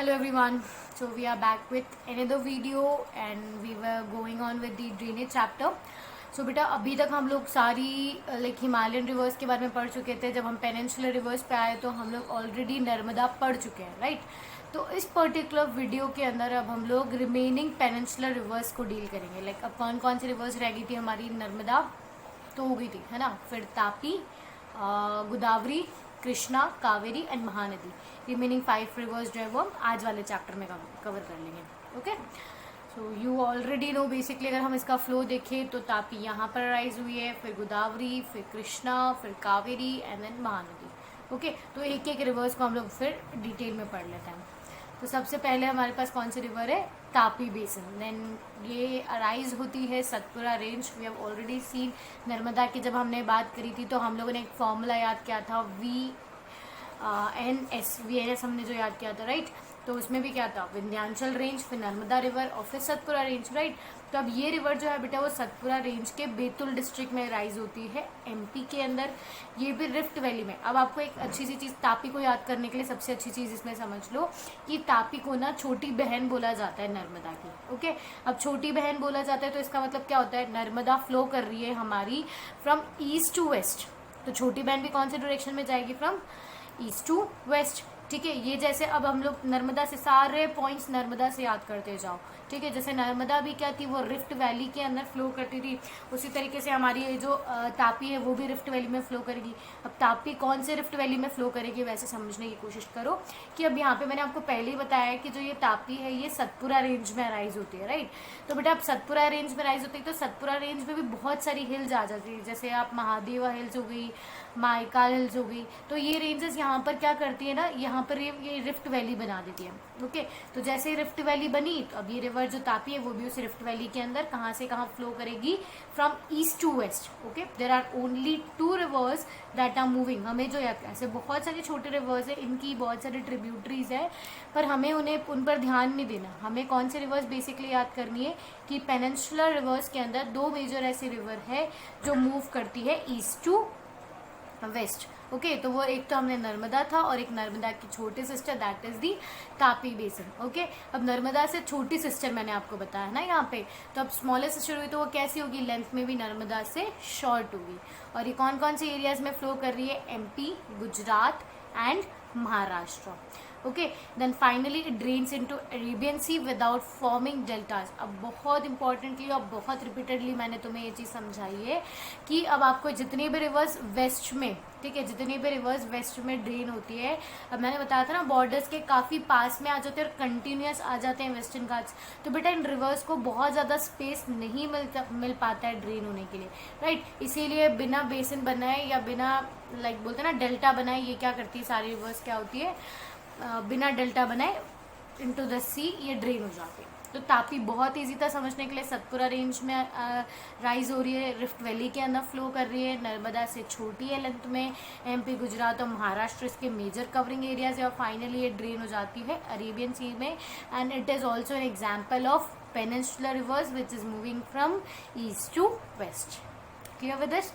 Hello everyone. So we are back with another video and we were going on with the drainage chapter. So बेटा अभी तक हम लोग सारी Himalayan reverse के बारे में पढ़ चुके थे. जब हम पेनिनसुलर रिवर्स पे आए तो हम लोग ऑलरेडी नर्मदा पढ़ चुके हैं, राइट. तो इस पर्टिकुलर वीडियो के अंदर अब हम लोग रिमेनिंग पेनिनसुलर रिवर्स को डील करेंगे. अब कौन कौन सी रिवर्स रह गई थी हमारी. नर्मदा तो हो गई थी, है ना. फिर Tapi, Godavari, Krishna, Kaveri and Mahanadi. Remaining 5 reverse जो है वो हम आज वाले चैप्टर में कवर कर लेंगे. Okay, so you already know basically. अगर हम इसका फ्लो देखें तो तापी यहाँ पर राइज हुई है, फिर गोदावरी, फिर कृष्णा, फिर Kaveri and then Mahanadi. Okay, तो एक एक रिवर्स को हम लोग फिर डिटेल में पढ़ लेते हैं. तो सबसे पहले हमारे पास कौन सी रिवर है. तापी बेसिन. देन ये अराइज होती है Satpura range. We have already seen. Narmada की जब हमने बात करी थी तो हम लोगों ने एक फॉर्मूला याद किया था, VNS हमने जो याद किया था, राइट. तो उसमें भी क्या था, विंध्याचल रेंज, फिर नर्मदा रिवर और फिर सतपुरा रेंज, राइट. तो अब ये रिवर जो है बेटा वो सतपुरा रेंज के बैतूल डिस्ट्रिक्ट में राइज होती है, एमपी के अंदर. ये भी रिफ्ट वैली में. अब आपको एक अच्छी सी चीज़ तापी को याद करने के लिए सबसे अच्छी चीज़ इसमें समझ लो कि तापी को ना छोटी बहन बोला जाता है नर्मदा की. ओके, अब छोटी बहन बोला जाता है तो इसका मतलब क्या होता है, नर्मदा फ्लो कर रही है हमारी फ्रॉम ईस्ट टू वेस्ट. तो छोटी बहन भी कौन से डायरेक्शन में जाएगी, फ्रॉम ईस्ट टू वेस्ट. ठीक है, ये जैसे अब हम लोग नर्मदा से सारे पॉइंट्स नर्मदा से याद करते जाओ. ठीक है, जैसे नर्मदा भी क्या थी, वो रिफ्ट वैली के अंदर फ्लो करती थी. उसी तरीके से हमारी ये जो तापी है वो भी रिफ्ट वैली में फ्लो करेगी. अब तापी कौन से रिफ्ट वैली में फ्लो करेगी वैसे समझने की कोशिश करो कि अब यहाँ पे मैंने आपको पहले ही बताया है कि जो ये तापी है ये सतपुरा रेंज में राइज होती है, राइट. तो बेटा अब सतपुरा रेंज में राइज होती है तो सतपुरा रेंज में भी बहुत सारी हिल्स आ जाती है. जैसे आप महादेवा हिल्स हो गई, माइकाल हिल्स हो गई. तो ये रेंजेस यहाँ पर क्या करती है ना, यहाँ पर ये रिफ्ट वैली बना देती है. ओके, तो जैसे रिफ्ट वैली बनी तो अब ये रिवर जो तापी है वो भी उस रिफ्ट वैली के अंदर कहाँ से कहाँ फ्लो करेगी, from east to west. Okay, there are only 2 rivers that are moving. हमें जो याद, ऐसे बहुत सारे छोटे रिवर्स है, इनकी बहुत सारी ट्रिब्यूटरीज है, पर हमें उन पर ध्यान नहीं देना. हमें कौन से रिवर्स बेसिकली याद करनी है कि पेनिनसुलर रिवर्स के अंदर 2 मेजर ऐसी रिवर है जो मूव करती है ईस्ट टू वेस्ट. ओके, तो वो एक तो हमने नर्मदा था और एक नर्मदा की छोटी sister, that is the Tapi basin. Okay, अब नर्मदा से छोटी सिस्टर मैंने आपको बताया ना यहाँ पे. तो अब स्मॉलर सिस्टर हुई तो वो कैसी होगी, लेंथ में भी नर्मदा से शॉर्ट होगी. और ये कौन कौन से एरियाज में फ्लो कर रही है, MP, Gujarat and Maharashtra. Okay, then finally it drains into Arabian sea without forming deltas. अब बहुत इंपॉर्टेंटली और बहुत रिपीटेडली मैंने तुम्हें ये चीज़ समझाई है कि अब आपको जितनी भी रिवर्स वेस्ट में, ठीक है, जितनी भी रिवर्स वेस्ट में ड्रेन होती है, अब मैंने बताया था ना बॉर्डर्स के काफ़ी पास में आ जाते हैं और कंटिन्यूस आ जाते हैं वेस्टर्न घाट्स. तो बेटा इन रिवर्स को बहुत ज़्यादा स्पेस नहीं मिल पाता है ड्रेन होने के लिए, राइट. इसीलिए बिना बेसिन बनाए या बिना बोलते हैं ना डेल्टा बनाए, ये क्या करती है सारी रिवर्स, क्या होती है, बिना डेल्टा बनाए इनटू द सी ये ड्रेन हो जाती है. तो तापी बहुत इजी था समझने के लिए. सतपुरा रेंज में राइज हो रही है, रिफ्ट वैली के अंदर फ्लो कर रही है, नर्मदा से छोटी है लेंथ में, एमपी, गुजरात और महाराष्ट्र इसके मेजर कवरिंग एरियाज है, और फाइनली ये ड्रेन हो जाती है अरेबियन सी में. And it is also an example of peninsular rivers which is moving from east to west. Clear with this.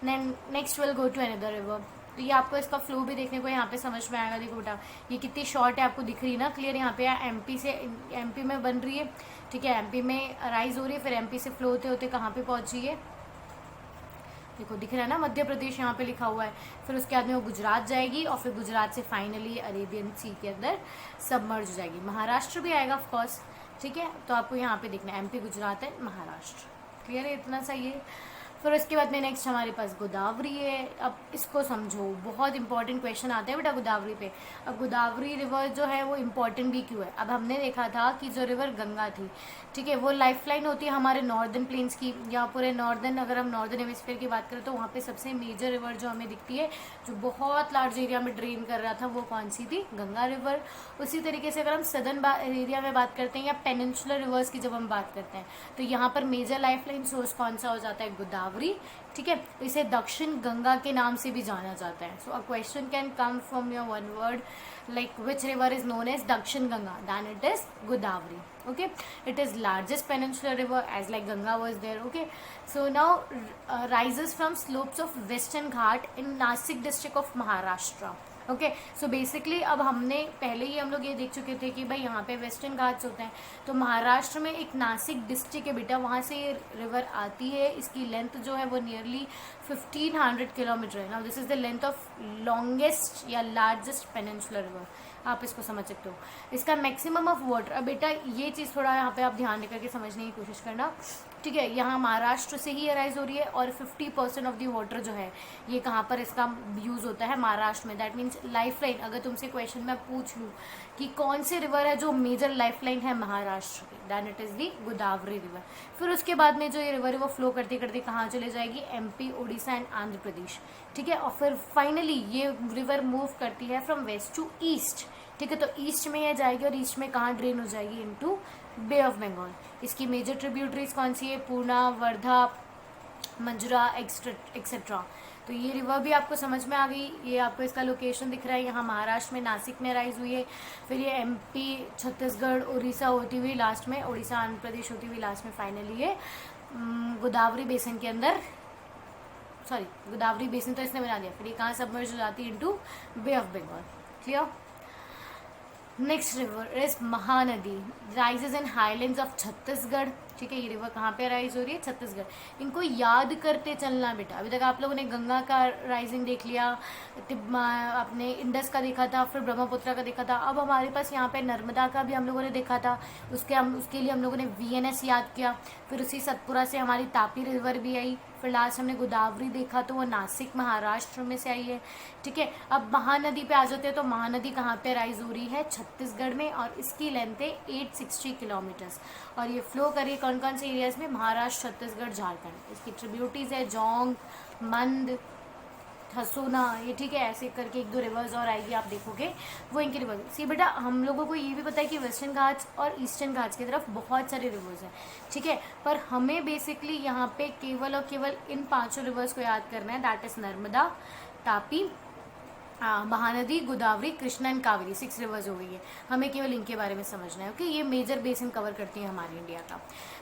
Next will go to another river. तो ये आपको इसका फ्लो भी देखने को यहाँ पे समझ में आएगा. देखो बेटा ये कितनी शॉर्ट है, आपको दिख रही है ना क्लियर. यहाँ पे एमपी में बन रही है, ठीक है, एमपी में राइज हो रही है, फिर एमपी से फ्लो होते होते कहाँ पे पहुँच रही है, देखो दिख रहा है ना, मध्य प्रदेश यहाँ पे लिखा हुआ है. फिर उसके बाद में वो गुजरात जाएगी और फिर गुजरात से फाइनली अरेबियन सी के अंदर सबमर्ज हो जाएगी. महाराष्ट्र भी आएगा ऑफकोर्स, ठीक है. तो आपको यहाँ पे देखना है MP, Gujarat and Maharashtra. Clear है, इतना सही है. फिर उसके बाद में नेक्स्ट हमारे पास गोदावरी है. अब इसको समझो, बहुत इंपॉर्टेंट क्वेश्चन आते हैं बेटा गोदावरी पे. अब गोदावरी रिवर जो है वो इम्पॉर्टेंट भी क्यों है. अब हमने देखा था कि जो रिवर गंगा थी, ठीक है, वो लाइफलाइन होती है हमारे नॉर्दर्न प्लेन्स की, या पूरे नॉर्दर्न, अगर हम नॉर्दर्न हेमिस्फीयर की बात करें तो वहाँ पे सबसे मेजर रिवर जो हमें दिखती है, जो बहुत लार्ज एरिया में ड्रेन कर रहा था, वो कौन सी थी, गंगा रिवर. उसी तरीके से अगर हम सदर्न एरिया में बात करते हैं या पेनिनसुलर रिवर्स की जब हम बात करते हैं तो यहाँ पर मेजर लाइफलाइन सोर्स कौन सा हो जाता है, गोदावरी. ठीक है, इसे दक्षिण गंगा के नाम से भी जाना जाता है. So a question can come from your one word like which river is known as Dakshin Ganga, then it is Godavari. Okay, it is largest peninsular river as like Ganga was there. Okay, so now rises from slopes of Western Ghat in Nasik district of Maharashtra. Okay, so basically अब हमने पहले ही हम लोग ये देख चुके थे कि भाई यहाँ पे वेस्टर्न घाट्स होते हैं, तो महाराष्ट्र में एक नासिक डिस्ट्रिक्ट है बेटा, वहाँ से ये रिवर आती है। इसकी लेंथ जो है वो नियरली 1500 किलोमीटर है। Now this is the length of longest या लार्जेस्ट पेनिनसुलर रिवर, आप इसको समझ सकते हो। इसका मैक्सिमम ऑफ वाटर, अब बेटा ये चीज़ थोड़ा यहाँ पे आप ध्यान देकर के समझने की कोशिश करना, ठीक है। यहाँ महाराष्ट्र से ही अराइज हो रही है और 50% ऑफ द वाटर जो है ये कहाँ पर इसका यूज़ होता है, महाराष्ट्र में। दैट मीन्स लाइफ लाइन, अगर तुमसे क्वेश्चन में पूछ लूँ कि कौन से रिवर है जो मेजर लाइफ लाइन है महाराष्ट्र की, then it is the Godavari river. फिर उसके बाद में जो ये रिवर है वो फ्लो करते करते कहाँ चले जाएगी, एमपी, उड़ीसा एंड आंध्र प्रदेश, ठीक है। और फिर फाइनली ये रिवर मूव करती है फ्रॉम वेस्ट टू ईस्ट, ठीक है। तो ईस्ट में ये जाएगी और ईस्ट में कहाँ ड्रेन हो जाएगी, इनटू बे ऑफ बंगाल। इसकी मेजर ट्रिब्यूटरीज कौन सी है, पूर्णा, वर्धा, मंजरा एक्सेट्रा। तो ये रिवर भी आपको समझ में आ गई। ये आपको इसका लोकेशन दिख रहा है, यहाँ महाराष्ट्र में नासिक में राइज हुई है। फिर ये एमपी, छत्तीसगढ़, उड़ीसा होती हुई लास्ट में, उड़ीसा आंध्र प्रदेश होती हुई लास्ट में फाइनली ये गोदावरी बेसिन के अंदर, सॉरी गोदावरी बेसिन तो इसने बना दिया, फिर ये कहाँ सबमर्ज हो जाती है, into bay of Bengal. Clear. Next river is Mahanadi, rises in highlands of Chhattisgarh, ठीक है। ये रिवर कहाँ पे राइज हो रही है, छत्तीसगढ़। इनको याद करते चलना बेटा। अभी तक आप लोगों ने गंगा का राइजिंग देख लिया, आपने इंडस का देखा था, फिर ब्रह्मपुत्र का देखा था। अब हमारे पास यहाँ पे नर्मदा का भी हम लोगों ने देखा था, उसके लिए हम लोगों ने वीएनएस याद किया। फिर उसी सतपुरा से हमारी तापी रिवर भी आई। फिर लास्ट हमने गोदावरी देखा, तो वो नासिक महाराष्ट्र में से आई है, ठीक है। अब महानदी पे आ जाते हैं, तो महानदी कहाँ पे राइज हो रही है, छत्तीसगढ़ में, और इसकी लेंथ है 860 किलोमीटर्स। और ये फ्लो करिए कौन कौन से एरियाज में, महाराष्ट्र, छत्तीसगढ़, झारखंड। इसकी ट्रिब्यूटरीज है जोंग, मंद, हसोना, ये ठीक है। ऐसे करके एक दो रिवर्स और आएगी, आप देखोगे वो इनकी रिवर्स। सी बेटा, हम लोगों को ये भी पता है कि वेस्टर्न घाट्स और ईस्टर्न घाट्स की तरफ बहुत सारे रिवर्स हैं, ठीक है। पर हमें बेसिकली यहाँ पे केवल और केवल इन 5 रिवर्स को याद करना है, that is Narmada, Tapi, Mahanadi, Godavari, Krishna and Kaveri. 6 reverse हो गई है, हमें केवल इनके बारे में समझना है। ओके, ये मेजर बेसिन कवर करती है हमारे इंडिया का।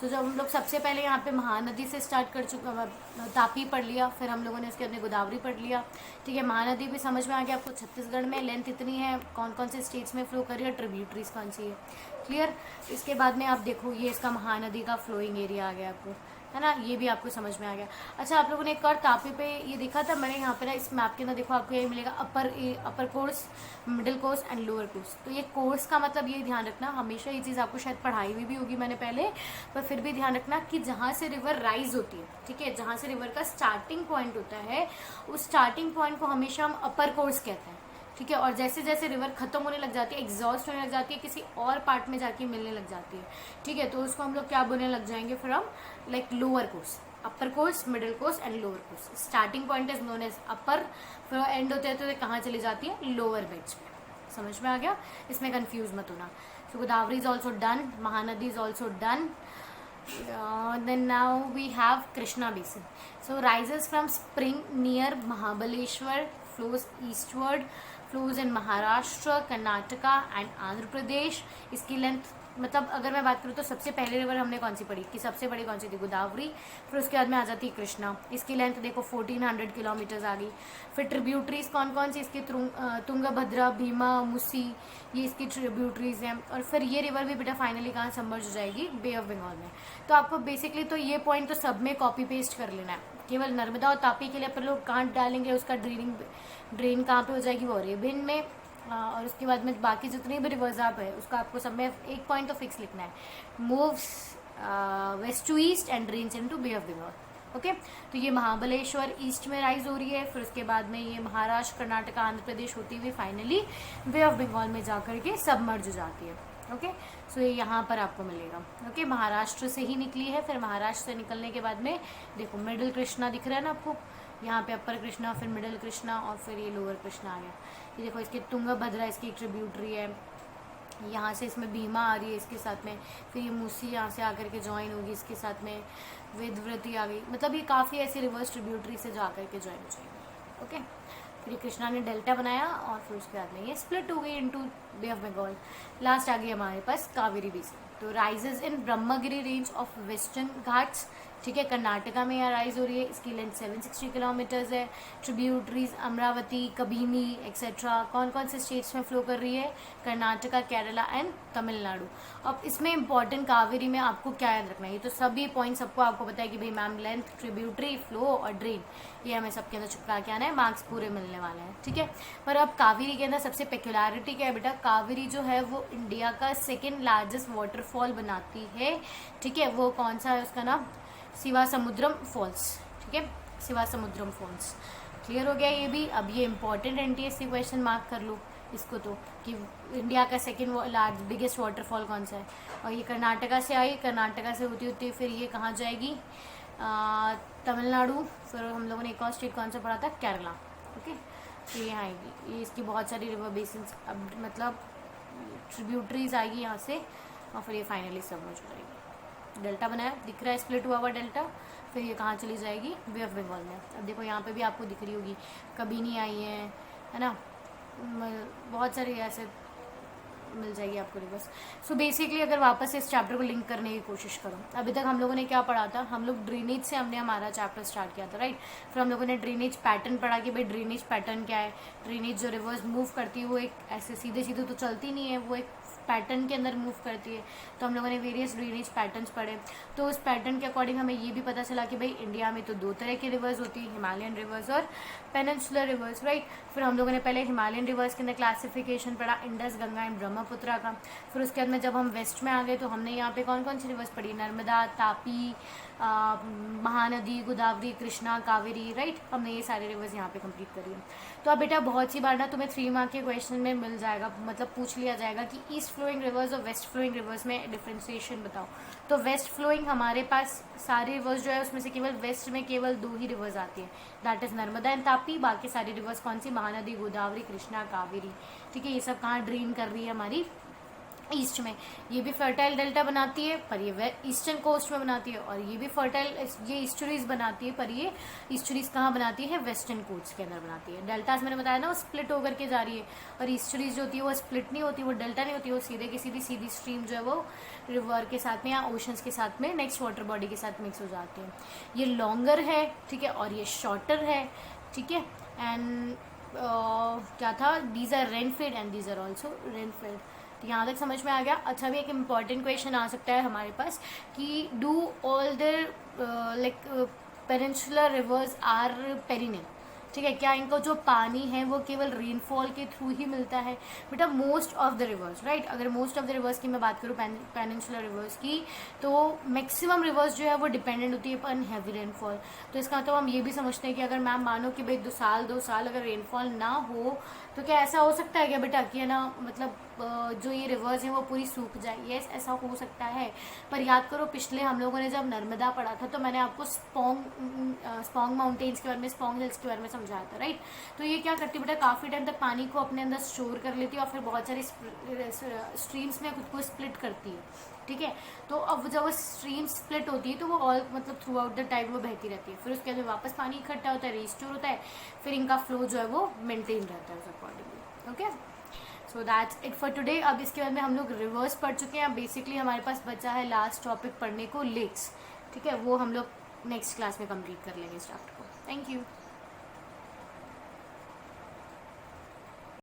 सो जब हम लोग सबसे पहले यहाँ पे महानदी से स्टार्ट कर चुका, तापी पढ़ लिया, फिर हम लोगों ने उसके अंदर गोदावरी पढ़ लिया, ठीक है। महानदी भी समझ में आ गया आपको, छत्तीसगढ़ में लेंथ इतनी है, कौन कौन से स्टेट्स में फ्लो कर रही है, ट्रिब्यूटरीज कौन सी है, क्लियर। इसके बाद में आप देखो, ये इसका महानदी का फ्लोइंग एरिया आ गया आपको, है ना, ये भी आपको समझ में आ गया। अच्छा, आप लोगों ने एक और तापी पे ये देखा था मैंने, यहाँ पे ना इस मैप के अंदर देखो, आपको ये मिलेगा upper course, middle course and lower course. तो ये कोर्स का मतलब ये ध्यान रखना, हमेशा ये चीज़ आपको शायद पढ़ाई हुई भी होगी मैंने पहले, पर फिर भी ध्यान रखना कि जहाँ से रिवर राइज होती है, ठीक है, जहाँ से रिवर का स्टार्टिंग पॉइंट होता है, उस स्टार्टिंग पॉइंट को हमेशा हम अपर कोर्स कहते हैं, ठीक है। और जैसे जैसे रिवर खत्म होने लग जाती है, एग्जॉस्ट होने लग जाती है, किसी और पार्ट में जाके मिलने लग जाती है, ठीक है, तो उसको हम लोग क्या बोलने लग जाएंगे, फिर हम like lower course, upper course, middle course and lower course. Starting point is known as upper, फिर एंड होते हैं तो कहाँ चली जाती है, लोअर बेड्स पे। समझ में आ गया, इसमें कंफ्यूज मत होना। So Godavari is also done, Mahanadi is also done. Then now we have Krishna basin. So rises from spring near Mahabaleshwar, flows eastward, flows in Maharashtra, Karnataka and Andhra Pradesh. इसकी length, मतलब अगर मैं बात करूँ तो सबसे पहले रिवर हमने कौन सी पढ़ी कि सबसे बड़ी कौन सी थी, गोदावरी। फिर उसके बाद में आ जाती है कृष्णा, इसकी लेंथ देखो 1400 किलोमीटर्स आ गई। फिर ट्रिब्यूटरीज कौन कौन सी इसकी, तुंगभद्रा, भीमा, मुसी, ये इसकी ट्रिब्यूटरीज हैं। और फिर ये रिवर भी बेटा फाइनली कहाँ सबमर्ज हो जाएगी, बे ऑफ बंगाल में। तो आपको बेसिकली तो ये पॉइंट तो सब में कॉपी पेस्ट कर लेना है, केवल नर्मदा और तापी के लिए अपन लोग कहाँ डालेंगे, उसका ड्रेन कहाँ पे हो जाएगी, वो रेबिन में। और उसके बाद में बाकी जितनी भी रिवर्स आप है उसका आपको सब में एक पॉइंट तो फिक्स लिखना है, moves west to east and drains into bay of Bengal. Okay, तो ये महाबलेश्वर ईस्ट में राइज हो रही है, फिर उसके बाद में ये महाराष्ट्र, कर्नाटका, आंध्र प्रदेश होती हुई फाइनली बे ऑफ बंगाल में जाकर के सबमर्ज हो जाती है। ओके, सो ये यहाँ पर आपको मिलेगा। ओके, महाराष्ट्र से ही निकली है, फिर महाराष्ट्र से निकलने के बाद में देखो मिडिल कृष्णा दिख रहा है ना आपको, यहाँ पे अपर कृष्णा, फिर मिडिल कृष्णा और फिर ये लोअर कृष्णा आ गया। ये देखो इसकी तुंगभद्रा इसकी ट्रिब्यूटरी है, यहाँ से इसमें भीमा आ रही है इसके साथ में, फिर ये मूसी यहाँ से आकर के ज्वाइन होगी इसके साथ में, वेदव्रती आ गई। मतलब ये काफ़ी ऐसी रिवर्स ट्रिब्यूटरी से जा कर के ज्वाइन हो जाएंगे। ओके, फिर कृष्णा ने डेल्टा बनाया और फिर उसके बाद में ये स्प्लिट हो गई into bay of Bengal. Last आ गई हमारे पास कावेरी बेसिन। तो rises in Brahmagiri range of western Ghats, ठीक है, कर्नाटका में राइज हो रही है, इसकी लेंथ 760 किलोमीटर्स है। ट्रिब्यूटरीज अमरावती, कबीनी एक्सेट्रा कौन कौन से स्टेट्स में फ्लो कर रही है, कर्नाटका, केरला एंड तमिलनाडु। अब इसमें इंपॉर्टेंट कावेरी में आपको क्या याद रखना है, ये तो सभी पॉइंट सबको आपको पता है कि भाई मैम लेंथ, ट्रिब्यूटरी, फ्लो और ड्रेन, ये हमें सबके अंदर चिपका के आना है, मार्क्स पूरे मिलने वाले हैं। ठीक है, पर अब कावेरी के अंदर सबसे पेक्युलरिटी क्या है बेटा, कावेरी जो है वो इंडिया का सेकेंड लार्जेस्ट वाटरफॉल बनाती है। ठीक है, वो कौन सा है, उसका नाम शिवासमुद्रम फॉल्स। ठीक है, शिवासमुद्रम फॉल्स। क्लियर हो गया ये भी। अब ये इंपॉर्टेंट एनटीएससी क्वेश्चन मार्क कर लो इसको तो, कि इंडिया का सेकेंड लार्ज बिगेस्ट वाटरफॉल कौन सा है, और ये कर्नाटका से आई, कर्नाटका से होती होती फिर ये कहाँ जाएगी, तमिलनाडु, फिर हम लोगों ने एक और स्टेट कौन सा पढ़ा था, केरला। ओके, तो ये आएगी, ये इसकी बहुत सारी रिवर बेसिन, अब मतलब ट्रिब्यूटरीज आएगी यहाँ से, और फिर ये फाइनली सबमर्ज हो जाएगी। डेल्टा बनाया, दिख रहा है स्प्लिट हुआ हुआ डेल्टा, फिर ये कहाँ चली जाएगी, बे ऑफ बंगाल में। अब देखो यहाँ पे भी आपको दिख रही होगी, कबीनी आई है ना, बहुत सारे ऐसे मिल जाएगी आपको रिवर्स। सो बेसिकली अगर वापस इस चैप्टर को लिंक करने की कोशिश करो, अभी तक हम लोगों ने क्या पढ़ा था, हम लोग ड्रेनेज से हमने हमारा चैप्टर स्टार्ट किया था, राइट। फिर हम लोगों ने ड्रेनेज पैटर्न पढ़ा कि भाई ड्रेनेज पैटर्न क्या है, ड्रेनेज जो रिवर्स मूव करती है वो एक ऐसे सीधे सीधे तो चलती नहीं है, वो एक पैटर्न के अंदर मूव करती है। तो हम लोगों ने वेरियस ड्रेनेज पैटर्न्स पढ़े, तो उस पैटर्न के अकॉर्डिंग हमें ये भी पता चला कि भाई इंडिया में तो दो तरह के रिवर्स होती है, हिमालयन रिवर्स और पेनिनसुलर रिवर्स, राइट। फिर हम लोगों ने पहले हिमालयन रिवर्स के अंदर क्लासिफिकेशन पढ़ा, इंडस, गंगा एंड ब्रह्मपुत्रा का। फिर उसके बाद में जब हम वेस्ट में आ गए तो हमने यहाँ पे कौन कौन सी रिवर्स पढ़ी, नर्मदा, तापी, महानदी, गोदावरी, कृष्णा, कावेरी, राइट। हमने ये सारे रिवर्स यहाँ पे कंप्लीट करी है। तो अब बेटा बहुत सी बार ना तुम्हें 3 मार्क के क्वेश्चन में मिल जाएगा, मतलब पूछ लिया जाएगा कि ईस्ट फ्लोइंग रिवर्स और वेस्ट फ्लोइंग रिवर्स में डिफ्रेंसिएशन बताओ। तो वेस्ट फ्लोइंग हमारे पास सारे रिवर्स जो है उसमें से केवल वेस्ट में केवल 2 ही रिवर्स आती है, that is Narmada and Tapi. बाकी सारी रिवर्स कौन सी, महानदी, गोदावरी, कृष्णा, कावेरी। ठीक है, ये सब कहाँ ड्रेन कर रही है, हमारी ईस्ट में। ये भी फर्टाइल डेल्टा बनाती है पर ये ईस्टर्न कोस्ट में बनाती है, और ये भी फर्टाइल, ये ईस्टरीज बनाती है पर ये ईस्टरीज कहाँ बनाती है, वेस्टर्न कोस्ट के अंदर बनाती है। डेल्टास मैंने बताया ना वो स्प्लिट होकर के जा रही है, और ईस्टरीज जो होती है वो स्प्लिट नहीं होती, वो डेल्टा नहीं होती, वो सीधे की सीधी स्ट्रीम जो है वो रिवर के साथ में या ओशंस के साथ में नेक्स्ट वाटर बॉडी के साथ मिक्स हो जाती है। ये लॉन्गर है, ठीक है, और ये शॉर्टर है, ठीक है। एंड क्या था, these are rainfed and these are also rainfed. यहाँ तक समझ में आ गया। अच्छा, भी एक इम्पॉर्टेंट क्वेश्चन आ सकता है हमारे पास कि do all there like peninsular rivers are perennial. ठीक है, क्या इनको जो पानी है वो केवल रेनफॉल के थ्रू ही मिलता है, बेटा most of the reverse, right. अगर मोस्ट ऑफ द रिवर्स की मैं बात करूँ पेनिनसुलर रिवर्स की, तो मैक्सिमम रिवर्स जो है वो डिपेंडेंट होती है अपन हैवी रेनफॉल। तो इसका मतलब हम ये भी समझते हैं कि अगर मैम मानो कि भाई 2 साल अगर रेनफॉल ना हो तो क्या ऐसा हो सकता है क्या बेटा कि है ना, मतलब जो ये रिवर्स हैं वो पूरी सूख जाए। यस, ऐसा हो सकता है। पर याद करो पिछले हम लोगों ने जब नर्मदा पढ़ा था तो मैंने आपको स्पोंग माउंटेन्स के बारे में, स्पोंग हिल्स के बारे में समझाया था, राइट। तो ये क्या करती है बेटा, काफ़ी टाइम तक पानी को अपने अंदर स्टोर कर लेती है और फिर बहुत सारी स्ट्रीम्स में खुद को स्प्लिट करती है। ठीक है, तो अब जब वो स्ट्रीम स्प्लिट होती है तो वो ऑल मतलब थ्रू आउट द टाइम वो बहती रहती है, फिर उसके अंदर वापस पानी इकट्ठा होता है, रिस्टोर होता है, फिर इनका फ्लो जो है वो मेंटेन रहता है उस accordingly. Okay, so that's it for today. अब इसके बाद में हम लोग रिवर्स पढ़ चुके हैं, अब बेसिकली हमारे पास बचा है लास्ट टॉपिक पढ़ने को, लेक्स। ठीक है, वो हम लोग नेक्स्ट क्लास में कंप्लीट कर लेंगे इस चैप्टर को। Thank you.